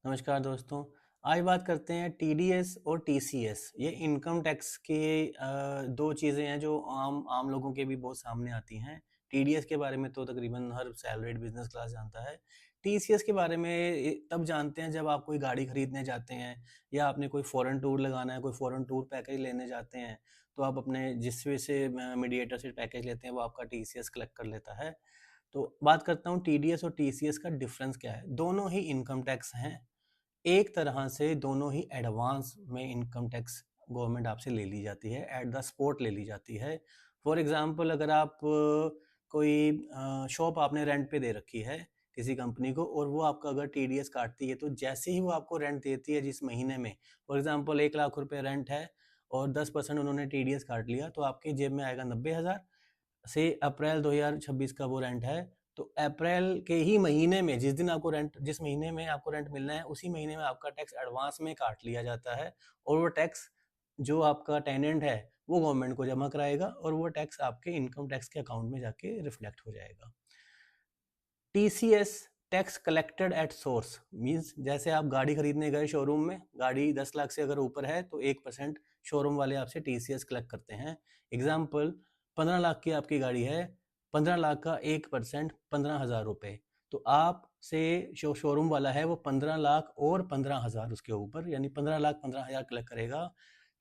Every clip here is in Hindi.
नमस्कार दोस्तों। आज बात करते हैं टीडीएस और टीसीएस। ये इनकम टैक्स के दो चीज़ें हैं जो आम आम लोगों के भी बहुत सामने आती हैं। टीडीएस के बारे में तो तकरीबन हर सैलरीड बिजनेस क्लास जानता है। टीसीएस के बारे में तब जानते हैं जब आप कोई गाड़ी खरीदने जाते हैं या आपने कोई फॉरेन टूर लगाना है, कोई फॉरेन टूर पैकेज लेने जाते हैं, तो आप अपने जिस वे से मीडिएटर से पैकेज लेते हैं वो आपका टीसीएस कलेक्ट कर लेता है। तो बात करता हूँ टीडीएस और टीसीएस का डिफरेंस क्या है। दोनों ही इनकम टैक्स हैं। एक तरह से दोनों ही एडवांस में इनकम टैक्स गवर्नमेंट आपसे ले ली जाती है, एट द स्पॉट ले ली जाती है। फॉर एग्जांपल अगर आप कोई शॉप आपने रेंट पे दे रखी है किसी कंपनी को और वो आपका अगर टीडीएस काटती है, तो जैसे ही वो आपको रेंट देती है जिस महीने में, फॉर एग्जांपल 1 लाख रुपए रेंट है और 10% उन्होंने टीडीएस काट लिया, तो आपकी जेब में आएगा 90,000। से अप्रैल 2026 का वो रेंट है, तो अप्रैल के ही महीने में जिस महीने में आपको रेंट मिलना है उसी महीने में आपका टैक्स एडवांस में काट लिया जाता है और वो टैक्स जो आपका टेनेंट है वो गवर्नमेंट को जमा कराएगा और वो टैक्स आपके इनकम टैक्स के अकाउंट में जाके रिफ्लेक्ट हो जाएगा। TCS tax collected at source means जैसे आप गाड़ी खरीदने गए शोरूम में, गाड़ी 10 लाख से अगर ऊपर है तो 1% शोरूम वाले आपसे टीसीएस कलेक्ट करते हैं। एग्जाम्पल, 15 लाख की आपकी गाड़ी है, 15 लाख का 1% 15,000 रुपये, तो आपसे शोरूम वाला है वो 15 लाख और 15,000 उसके ऊपर यानी 15 लाख 15,000 कलेक्ट करेगा।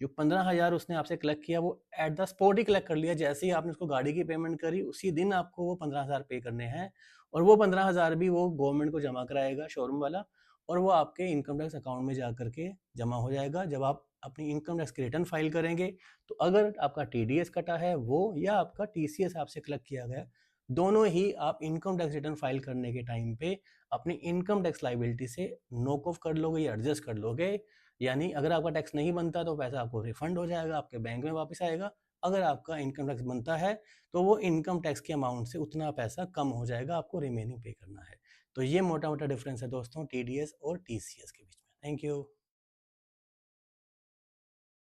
जो 15,000 उसने आपसे कलेक्ट किया वो at the spot he collect कर लिया, जैसे ही आपने उसको गाड़ी की पेमेंट करी उसी दिन आपको वो 15,000 पे करने हैं और वो 15,000 भी वो गवर्नमेंट को जमा कराएगा शोरूम वाला और वो आपके इनकम टैक्स अकाउंट में जा करके जमा हो जाएगा। जब आप अपनी इनकम टैक्स की रिटर्न फाइल करेंगे तो अगर आपका टीडीएस कटा है वो या आपका टीसीएस आपसे कलेक्ट किया गया, दोनों ही आप इनकम टैक्स रिटर्न फाइल करने के टाइम पे अपनी इनकम टैक्स लाइबिलिटी से नॉक ऑफ कर लोगे या एडजस्ट कर लोगे। यानी अगर आपका टैक्स नहीं बनता तो पैसा आपको रिफंड हो जाएगा, आपके बैंक में वापस आएगा। अगर आपका इनकम टैक्स बनता है तो वो इनकम टैक्स के अमाउंट से उतना पैसा कम हो जाएगा, आपको रिमेनिंग पे करना है। तो ये मोटा मोटा डिफरेंस है दोस्तों टीडीएस और टीसीएस के बीच में। Thank you.